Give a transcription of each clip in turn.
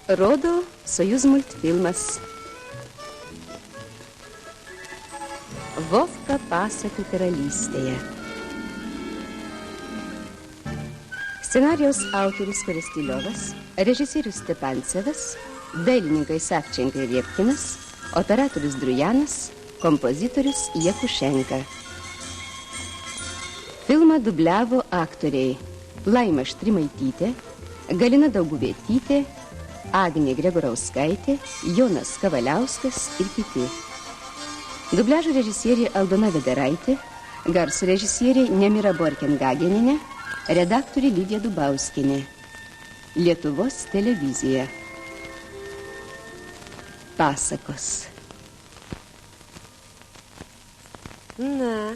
Rodo Sojuz multfilmas. Vovka pasakų karalystėje. Scenarijaus autorius Korestiliovas, režisierius Stepancevas, dailininkai Savčenka ir Riepkinas, operatorius Drujanas, kompozitorius Jakušenka. Filmą dubliavo aktoriai Laima Štrimaitytė, Galina Dauguvietytė, Agnė Gregorauskaitė, Jonas Kavaliauskas ir kiti. Dubliažo režisierė Aldona Vederaitė, garso režisierė Nemira Borken-Gagenienė, redaktorė Lidija Dubauskienė. Lietuvos televizija. Pasakos. Na,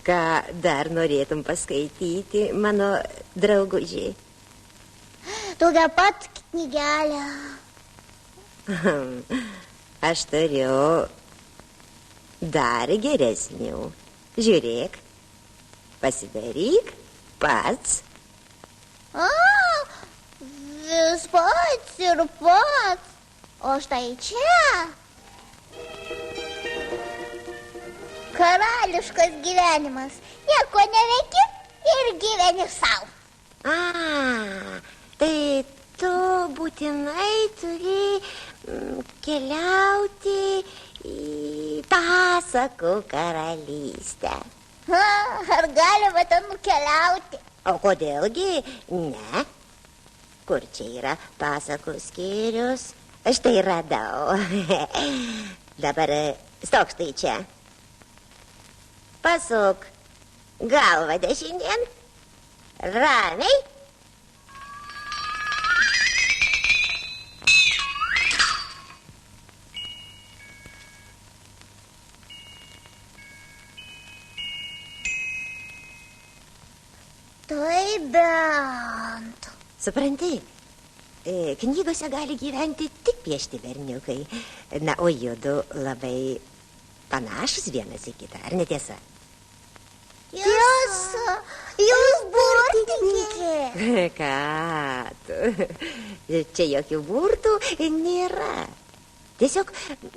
ką dar norėtum paskaityti, mano draugužiai? Tokia pat knygelė. Aš turiu dar geresnių. Žiūrėk, pasidaryk pats. Vis pats ir pats. O štai čia karališkas gyvenimas. Nieko neveiki ir gyveni savo. Tai tu būtinai turi keliauti į pasakų karalystę. Ar galima ten nukeliauti? O kodėlgi ne? Kur čia yra pasakų skyrius? Štai radau. Dabar stok štai čia. Pasuk galvą dešinėn. Ramiai. Tai bent. Supranti, knygose gali gyventi tik piešti berniukai. Na, o judu labai panašus vienas į kitą, ar netiesa? Tiesa, jūs burtininkė. Ką tu? Čia jokių burtų nėra. Tiesiog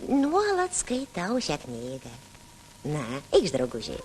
nuolat skaitau šią knygą. Na, eikš, draugužiai.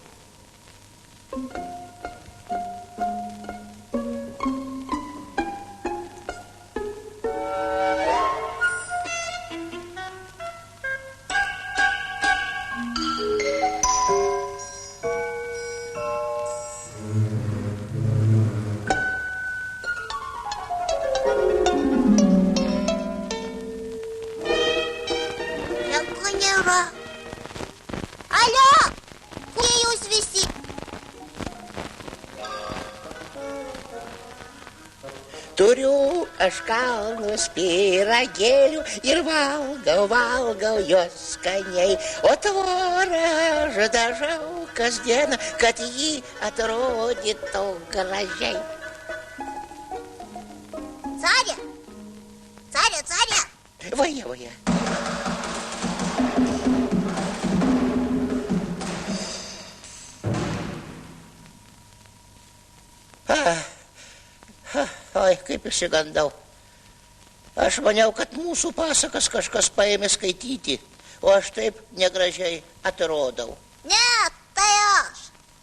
Turiu aš kalnus pyragėlių ir valgau juos skaniai, o tvorą dažau kasdieną, kad jį atrodytų gražiai. Carė! Vaja. Oi, kaip išsigandau. Aš maniau, kad mūsų pasakas kažkas paėmė skaityti, o aš taip negražiai atrodau. Ne, tai aš.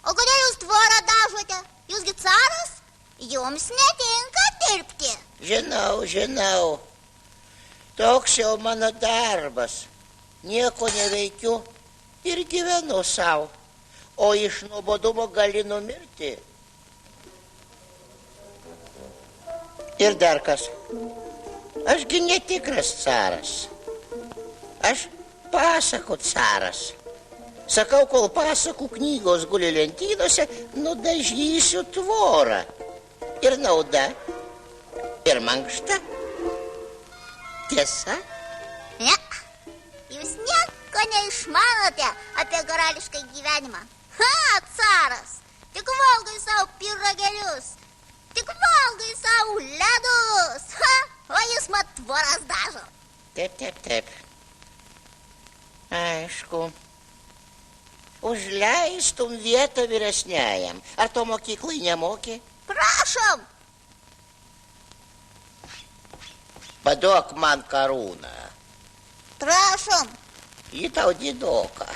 O kodėl jūs tvorą dažote? Jūsgi caras? Jums netinka dirbti. Žinau. Toks jau mano darbas. Nieko neveikiu ir gyvenu savo, o iš nuobodumo gali numirti. Ir dar kas. Ašgi netikras caras. Aš pasakų caras. Sakau, kol pasakų knygos guli lentynose, nudažysiu tvorą. Ir nauda, ir mankšta. Tiesa? Ne, jūs nieko neišmanote apie karališką gyvenimą. Caras, tik valgai savo pyragelius. Tik valgai savo ledus, o jis mat tvoras dažo. Taip. Aišku. Užleistum vietą vyresniajam. Ar to mokyklai nemokė? Prašom. Paduok man karūną. Prašom. Ji tau didoka.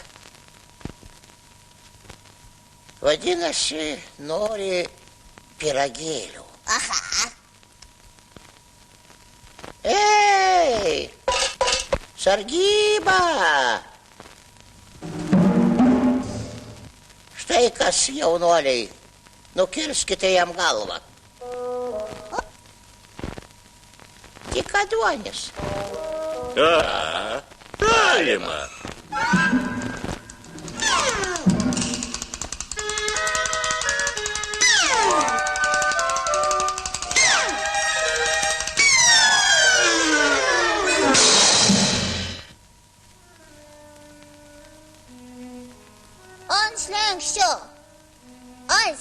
Vadinasi, nori pyragėlių. Aha. Ei, sargyba! Štai kas, jaunuoliai, nukirskite jam galvą. Tik aduonis. Galima. Ant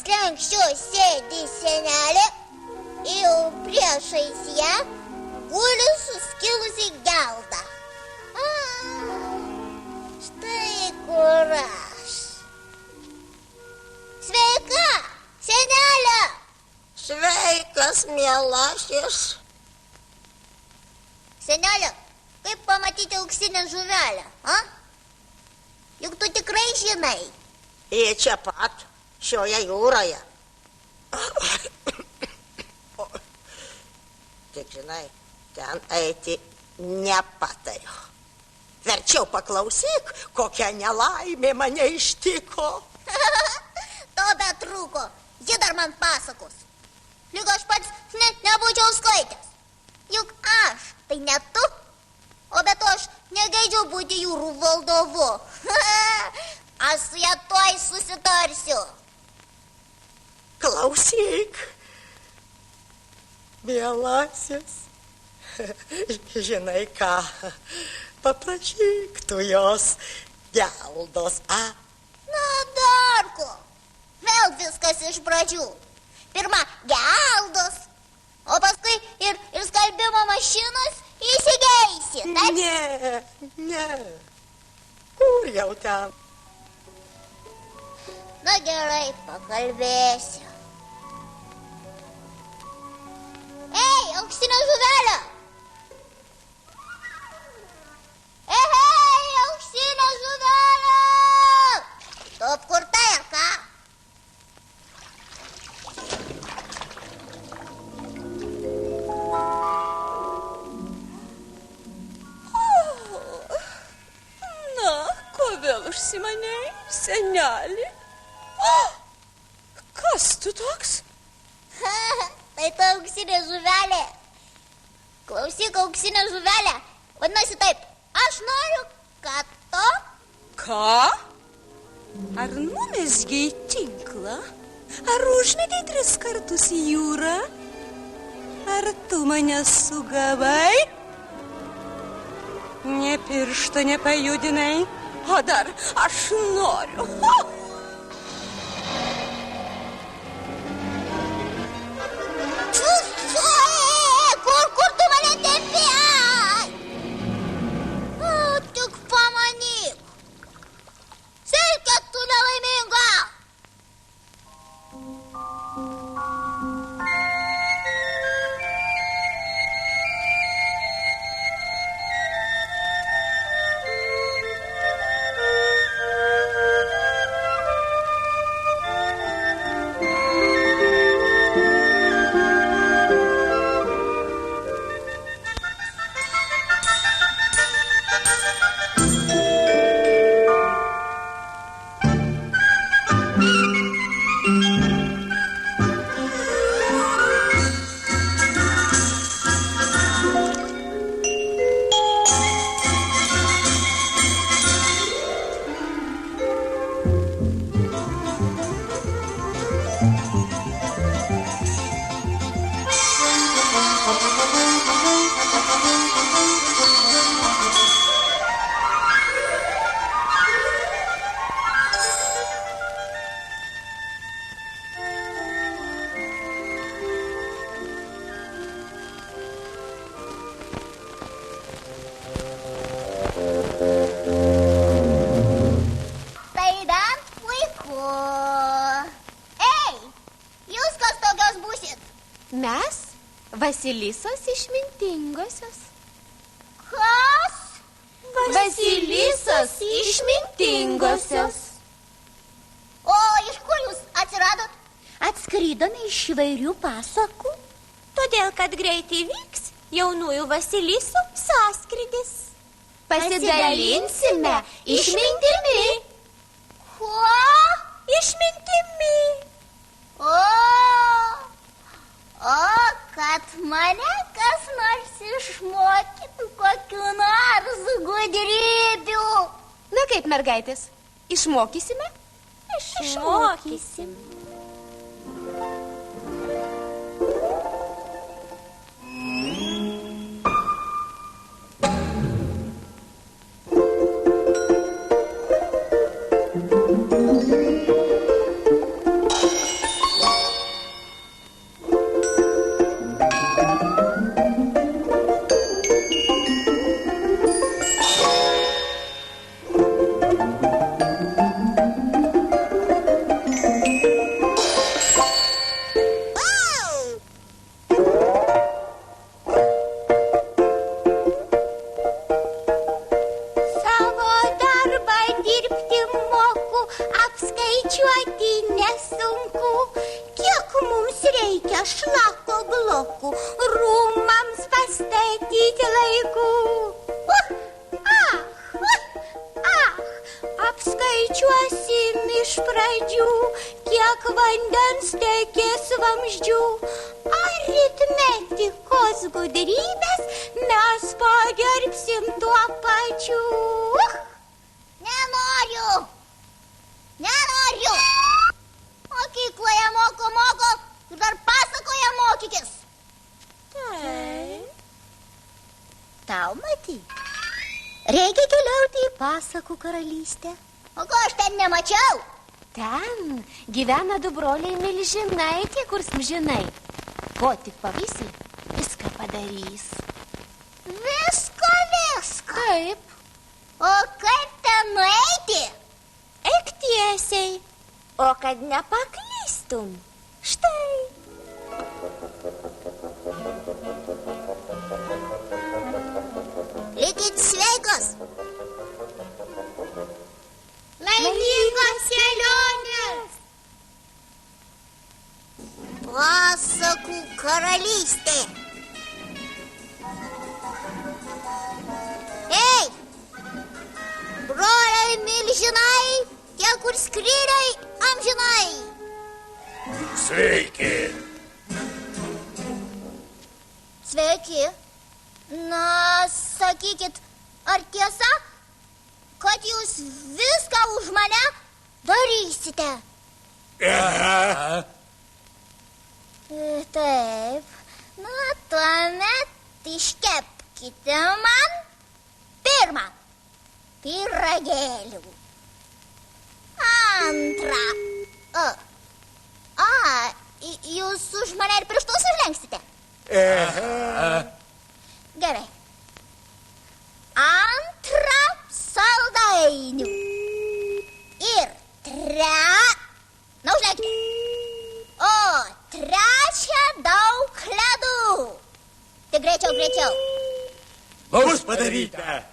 slenksčio sėdi senelė ir priešais ją guli suskilusi gelda. Štai kur aš. Sveika, senelė. Sveikas, mielasis. Senelė, kaip pamatyti auksinę žuvelę, a? Juk tu tikrai žinai. Į čia pat, šioje jūroje. Tik žinai, ten eiti nepatariu. Verčiau paklausyk, kokia nelaimė mane ištiko. To betrūko, ji dar man pasakos. Lyg aš pats net nebūčiau skaitęs. Juk aš, tai ne tu. O be to aš negeidžiau būti jūrų valdovu. Aš su ją tuoj susitarsiu. Klausyk, mielasis. Žinai ką, paprašyk tu jos geldos, a? Na, dar ko. Vėl viskas iš pradžių. Pirma geldos, o paskui ir skalbimo mašinos įsigeisi. Taip? Ne. Kur jau ten? Na gerai, pakalbėsiu. Ei, auksinė žuvelė! Ei, auksinė žuvelė! Tu apkurtai, ar ką? Na, ko vėl užsimanei, senelį? Kas tu toks? Tai ta auksinė žuvelė. Klausyk, auksinė žuvelė. Vadinasi taip, aš noriu, kad tu... Ką? Ar numezgei tinklą? Ar užmetei 3 kartus į jūrą? Ar tu mane sugavai? Nė piršto nepajudinai, o dar aš noriu. Kur tu mane tempi? Tik pamanyk. Silke, tu nelaiminga. Vasilisos išmintingosios. Kas? Vasilisos išmintingosios. O iš kur jūs atsiradot? Atskridome iš įvairių pasakų, todėl, kad greitai vyks jaunųjų Vasilisų sąskrydis. Pasidalinsime išmintimi. Kuo? Išmintimi. O kad mane kas nors išmokytų kokiu nors gudrybių. Na kaip, mergaitės, išmokysime? Išmokysim. Apskaičiuosim iš pradžių, kiek vandens tekės vamzdžių. Aritmetikos gudrybės mes pagerbsim tuo pačiu. Nenoriu. Mokykloje moko ir dar pasakoje mokykis. Taip. Tau matyt. Reikia keliauti į pasakų karalystę. O ko aš ten nemačiau? Ten gyvena du broliai milžinai, tie kur smžinai. Ko tik pavysi, viską padarys. Viską? Taip. O kaip ten nueiti? Eik tiesiai, o kad nepaklystum. Štai. Likit sveikos. Laimingos kelionės. Pasakų karalystė. Ei, broliai milžinai, tie kur skrydai amžinai. Sveiki. Sveiki. Na, sakykit, ar tiesa, kad jūs viską už mane darysite? Taip. Na, tuomet iškepkite man pirmą pyragėlių. Antrą. Jūs už mane ir pirštus užlenksite? Gerai. Antrą saldainių. Ir užlenkite. O trečią daug ledų. Tik greičiau. Bus padaryta.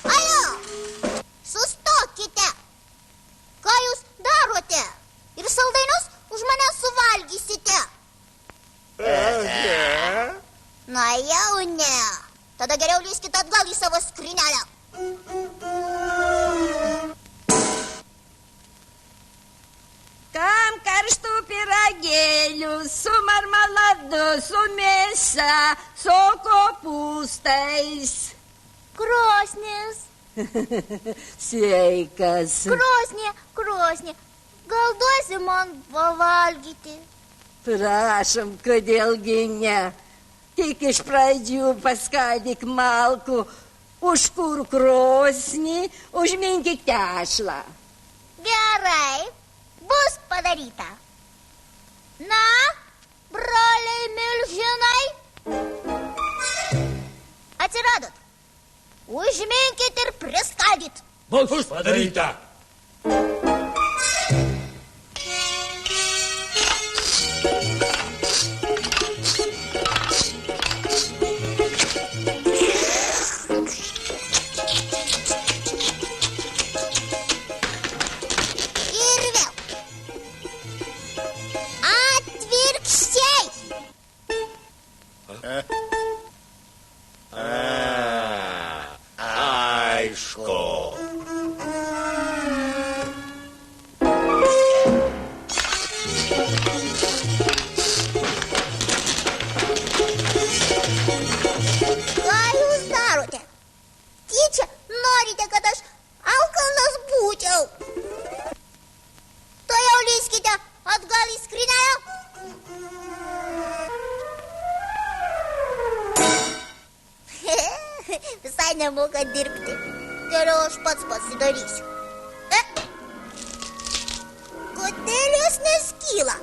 Alio! Sustokite! Ką jūs darote? Ir saldainius už mane suvalgysite. Na jau ne. Tada geriau lįskite atgal į savo skrinelę. Kam karštų pyragėlių, su marmaladu, su mėsa, su kopūstais. Krosnis. Sveikas. Krosnė. Gal duosi man pavalgyti? Prašom, kodėlgi ne. Tik iš pradžių paskaldyk malkų, užkurk krosnį, užminkyk tešlą. Gerai, bus padaryta. Na, broliai milžinai, atsiradot. Užminkit ir priskaldyt. Bus padaryta. Visai nemoka dirbti. Geriau aš pats pasidarysiu. Kodėl jos neskyla?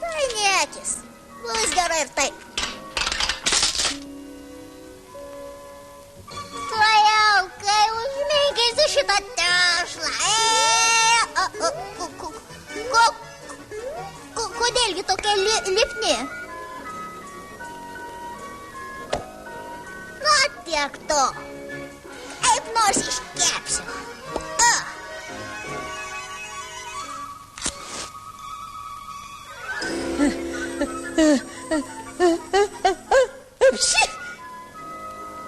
Tai niekis. Bus gerai ir taip. Tuojau, kai užminkysiu šitą tešlą. Kodėlgi tokia lipni? Na, tiek to. Kaip nors iškepsiu.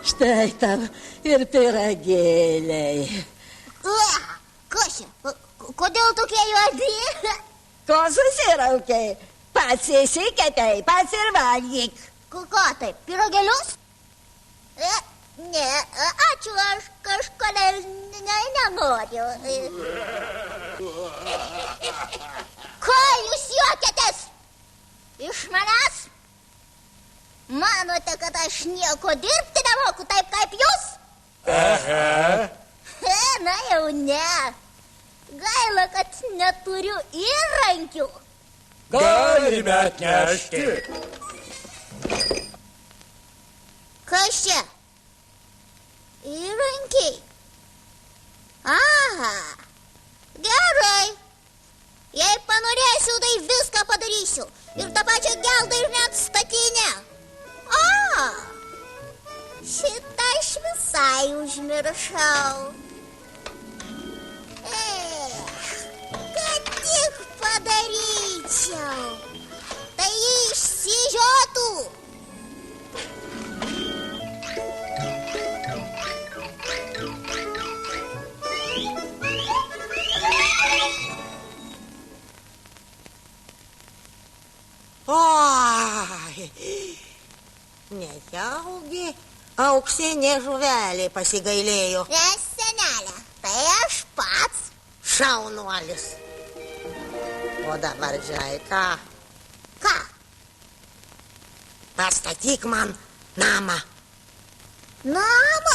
Štai tau ir pyragėliai. Kas čia? Kodėl tokie juodi? Ko susiraukiai? Pats įsikepei, pats ir valgyk. Ką taip, pyragėlius? Ne, ačiū, aš kažkodėl nenoriu. Ką jūs juokiatės? Iš manęs? Manote, kad aš nieko dirbti nemoku taip kaip jūs? Aha. Na jau ne. Gaila, kad neturiu įrankių. Galime atnešti. Kas čia? Įrankiai. Aha. Gerai. Jei panorėsiu, tai viską padarysiu. Ir tą pačią geldą ir net statinę. Šitą aš visai užmiršau. Kad tik padaryčiau, tai jį išsižiotų. Oi, nejaugi auksinė žuvelė pasigailėjo. Nes, senelė, tai aš pats. Šaunuolis. O dabar, žinai, ką? Ką? Pastatyk man namą. Namą?